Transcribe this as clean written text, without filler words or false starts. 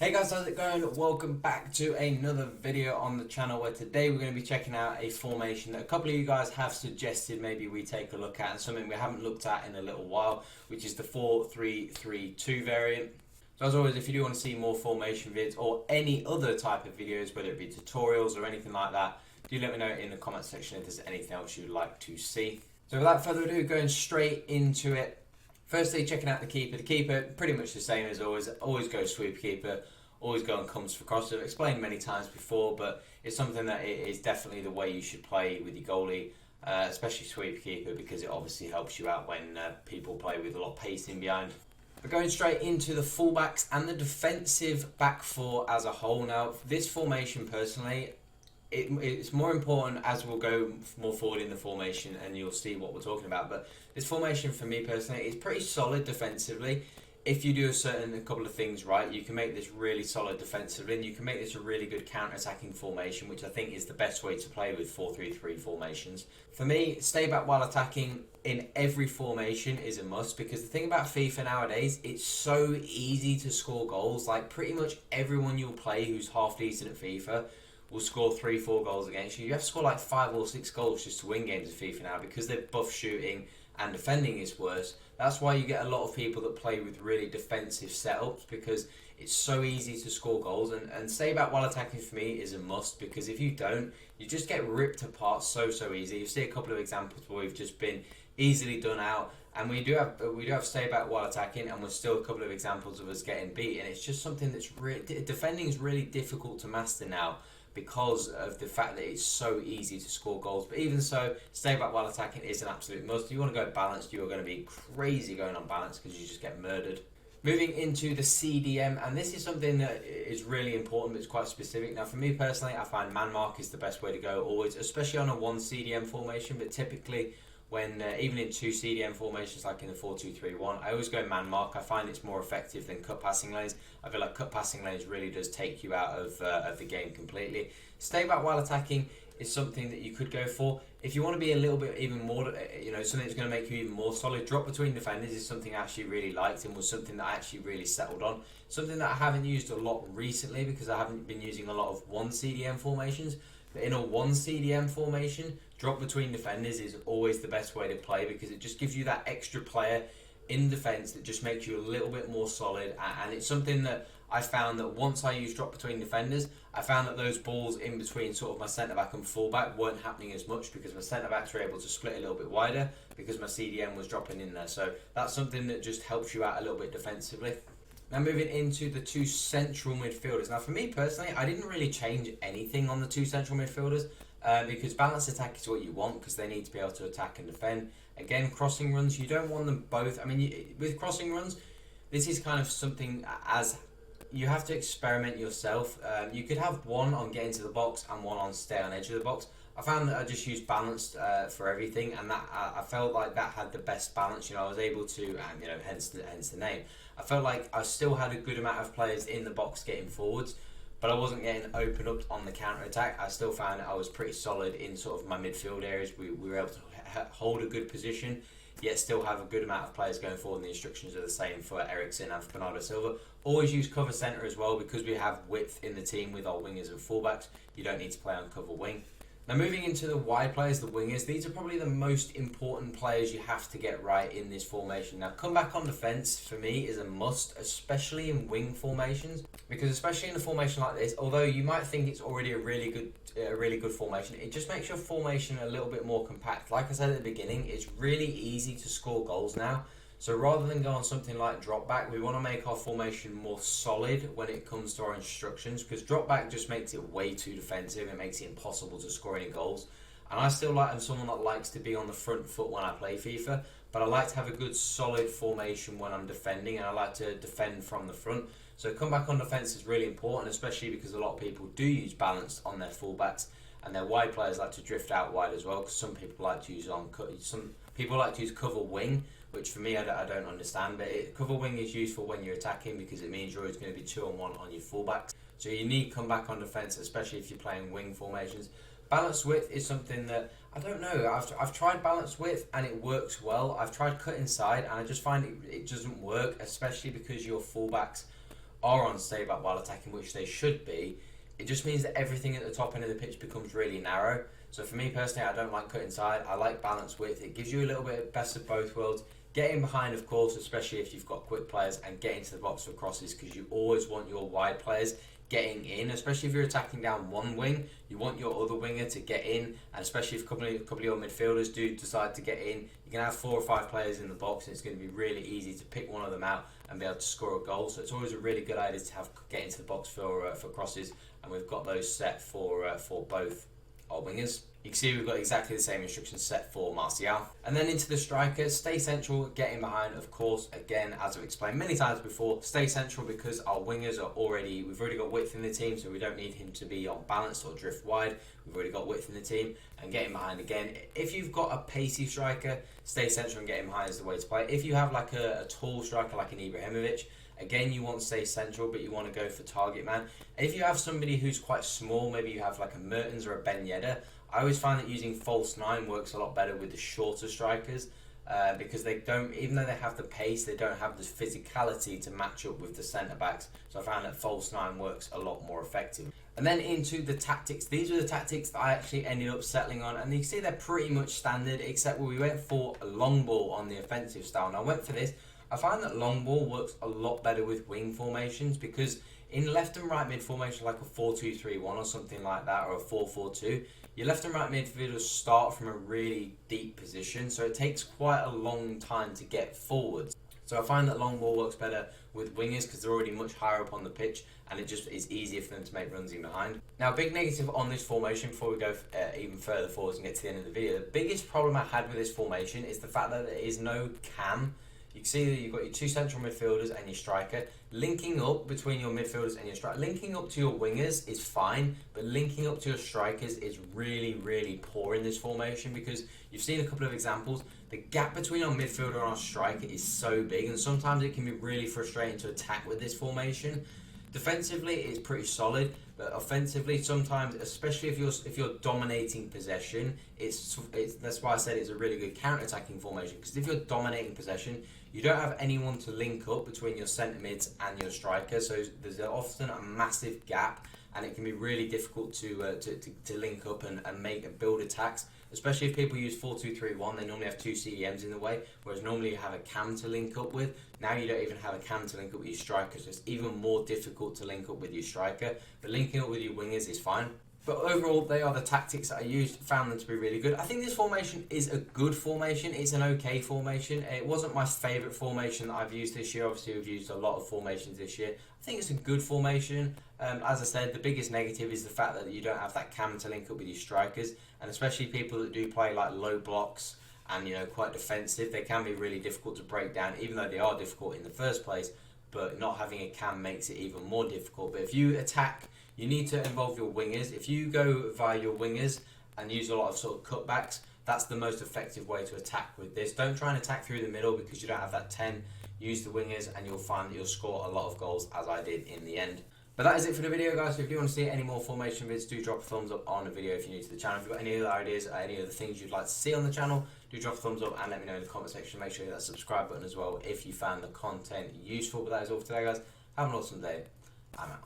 Hey guys, how's it going? Welcome back to another video on the channel where today we're going to be checking out a formation that a couple of you guys have suggested maybe we take a look at, and something we haven't looked at in a little while, which is the 4-3-3-2 variant. So as always, if you do want to see more formation vids or any other type of videos, whether it be tutorials or anything like that, do let me know in the comment section if there's anything else you'd like to see. So without further ado, going straight into it. Firstly, checking out the keeper. The keeper, pretty much the same as always. Always go sweep keeper. Always go and comes for cross. I've explained many times before, but it's something that is definitely the way you should play with your goalie, especially sweep keeper, because it obviously helps you out when people play with a lot of pace in behind. But going straight into the fullbacks and the defensive back four as a whole. Now, this formation personally, it's more important as we'll go more forward in the formation and you'll see what we're talking about. But this formation for me personally is pretty solid defensively. If you do a couple of things right, you can make this really solid defensively, and you can make this a really good counter-attacking formation, which I think is the best way to play with 4-3-3 formations. For me, stay back while attacking in every formation is a must, because the thing about FIFA nowadays, it's so easy to score goals. Like, pretty much everyone you'll play who's half decent at FIFA will score 3-4 goals against you. You have to score like 5 or 6 goals just to win games of FIFA now, because they're buff shooting and defending is worse. That's why you get a lot of people that play with really defensive setups, because it's so easy to score goals. And stay back while attacking for me is a must, because if you don't, you just get ripped apart so easy. You see a couple of examples where we've just been easily done out, and we do have stay back while attacking, and we're still a couple of examples of us getting beat. And it's just something that's defending is really difficult to master now, because of the fact that it's so easy to score goals. But even so, stay back while attacking is an absolute must. If you want to go balanced, you are going to be crazy going on balance, because you just get murdered. Moving into the CDM, and this is something that is really important, but it's quite specific. Now, for me personally, I find man mark is the best way to go always, especially on a 1 CDM formation, but typically when even in 2 CDM formations like in the 4-2-3-1, I always go man mark. I find it's more effective than cut passing lanes. I feel like cut passing lanes really does take you out of the game completely. Stay back while attacking is something that you could go for. If you want to be a little bit even more, something that's going to make you even more solid, drop between defenders is something I actually really liked, and was something that I actually really settled on. Something that I haven't used a lot recently, because I haven't been using a lot of 1 CDM formations. But in a 1 CDM formation, drop between defenders is always the best way to play, because it just gives you that extra player in defence that just makes you a little bit more solid. And it's something that I found that once I used drop between defenders, I found that those balls in between sort of my centre-back and full-back weren't happening as much, because my centre-backs were able to split a little bit wider because my CDM was dropping in there. So that's something that just helps you out a little bit defensively. Now moving into the 2 central midfielders. Now for me personally, I didn't really change anything on the 2 central midfielders, because balanced attack is what you want, because they need to be able to attack and defend. Again, crossing runs, you don't want them both. I mean, with crossing runs, this is kind of something as you have to experiment yourself. You could have one on getting to the box and one on stay on edge of the box. I found that I just used balanced for everything, and that I felt like that had the best balance. I was able to, hence the name. I felt like I still had a good amount of players in the box getting forwards, but I wasn't getting open up on the counter attack. I still found that I was pretty solid in sort of my midfield areas. We were able to hold a good position, yet still have a good amount of players going forward, and the instructions are the same for Ericsson and for Bernardo Silva. Always use cover centre as well, because we have width in the team with our wingers and fullbacks. You don't need to play on cover wing. Now moving into the wide players, the wingers, these are probably the most important players you have to get right in this formation. Now come back on defence for me is a must, especially in wing formations, because especially in a formation like this, although you might think it's already a really good formation, it just makes your formation a little bit more compact. Like I said at the beginning, it's really easy to score goals now. So rather than go on something like drop back, we want to make our formation more solid when it comes to our instructions, because drop back just makes it way too defensive. It makes it impossible to score any goals. And I still like, I'm someone that likes to be on the front foot when I play FIFA, but I like to have a good solid formation when I'm defending, and I like to defend from the front. So come back on defence is really important, especially because a lot of people do use balanced on their fullbacks, and their wide players like to drift out wide as well, because some people like to use cover wing, which for me I don't understand. But cover wing is useful when you're attacking, because it means you're always going to be 2-on-1 on your fullbacks. So you need come back on defence, especially if you're playing wing formations. Balanced width is something that I don't know. I've tried balanced width and it works well. I've tried cut inside and I just find it doesn't work, especially because your fullbacks are on stay back while attacking, which they should be, it just means that everything at the top end of the pitch becomes really narrow. So for me personally, I don't like cut inside. I like balanced width. It gives you a little bit of best of both worlds. Getting behind, of course, especially if you've got quick players, and get into the box for crosses, because you always want your wide players getting in, especially if you're attacking down one wing. You want your other winger to get in, and especially if a couple of your midfielders do decide to get in, you can have 4 or 5 players in the box, and it's going to be really easy to pick one of them out and be able to score a goal. So it's always a really good idea to get into the box for crosses, and we've got those set for both our wingers. You can see we've got exactly the same instructions set for Martial. And then into the strikers, stay central, getting behind, of course, again, as I've explained many times before, stay central because our wingers we've already got width in the team, so we don't need him to be unbalanced or drift wide. We've already got width in the team. And getting behind again, if you've got a pacey striker, stay central and getting behind is the way to play. If you have like a tall striker like an Ibrahimovic, again, you want to stay central, but you want to go for target man. And if you have somebody who's quite small, maybe you have like a Mertens or a Ben Yedder, I always find that using false 9 works a lot better with the shorter strikers because they don't, even though they have the pace, they don't have the physicality to match up with the centre backs. So I found that false 9 works a lot more effective. And then into the tactics. These are the tactics that I actually ended up settling on, and you can see they're pretty much standard, except where we went for a long ball on the offensive style. And I went for this. I find that long ball works a lot better with wing formations, because in left and right mid formation, like a 4-2-3-1 or something like that, or a 4-4-2, your left and right midfielders start from a really deep position, so it takes quite a long time to get forwards. So I find that long ball works better with wingers because they're already much higher up on the pitch, and it just is easier for them to make runs in behind. Now, a big negative on this formation, before we go even further forwards and get to the end of the video, the biggest problem I had with this formation is the fact that there is no cam. You can see that you've got your 2 central midfielders and your striker. Linking up between your midfielders and your striker, linking up to your wingers is fine, but linking up to your strikers is really, really poor in this formation, because you've seen a couple of examples. The gap between our midfielder and our striker is so big, and sometimes it can be really frustrating to attack with this formation. Defensively, it's pretty solid, but offensively, sometimes, especially if you're dominating possession, that's why I said it's a really good counter-attacking formation. Because if you're dominating possession, you don't have anyone to link up between your centre mids and your striker, so there's often a massive gap, and it can be really difficult to link up and build attacks. Especially if people use 4-2-3-1, they normally have 2 CDMs in the way, whereas normally you have a cam to link up with. Now you don't even have a cam to link up with your striker, so it's even more difficult to link up with your striker. But linking up with your wingers is fine. But overall, they are the tactics that I used, found them to be really good. I think this formation is a good formation. It's an okay formation. It wasn't my favourite formation that I've used this year. Obviously, we've used a lot of formations this year. I think it's a good formation. As I said, the biggest negative is the fact that you don't have that cam to link up with your strikers, and especially people that do play like low blocks and quite defensive, they can be really difficult to break down, even though they are difficult in the first place. But not having a cam makes it even more difficult. But if you attack, you need to involve your wingers. If you go via your wingers and use a lot of sort of cutbacks, that's the most effective way to attack with this. Don't try and attack through the middle because you don't have that 10. Use the wingers and you'll find that you'll score a lot of goals, as I did in the end. But that is it for the video, guys. So if you want to see any more formation vids, do drop a thumbs up on the video if you're new to the channel. If you've got any other ideas or any other things you'd like to see on the channel, do drop a thumbs up and let me know in the comment section. Make sure you hit that subscribe button as well if you found the content useful. But that is all for today, guys. Have an awesome day. I'm out.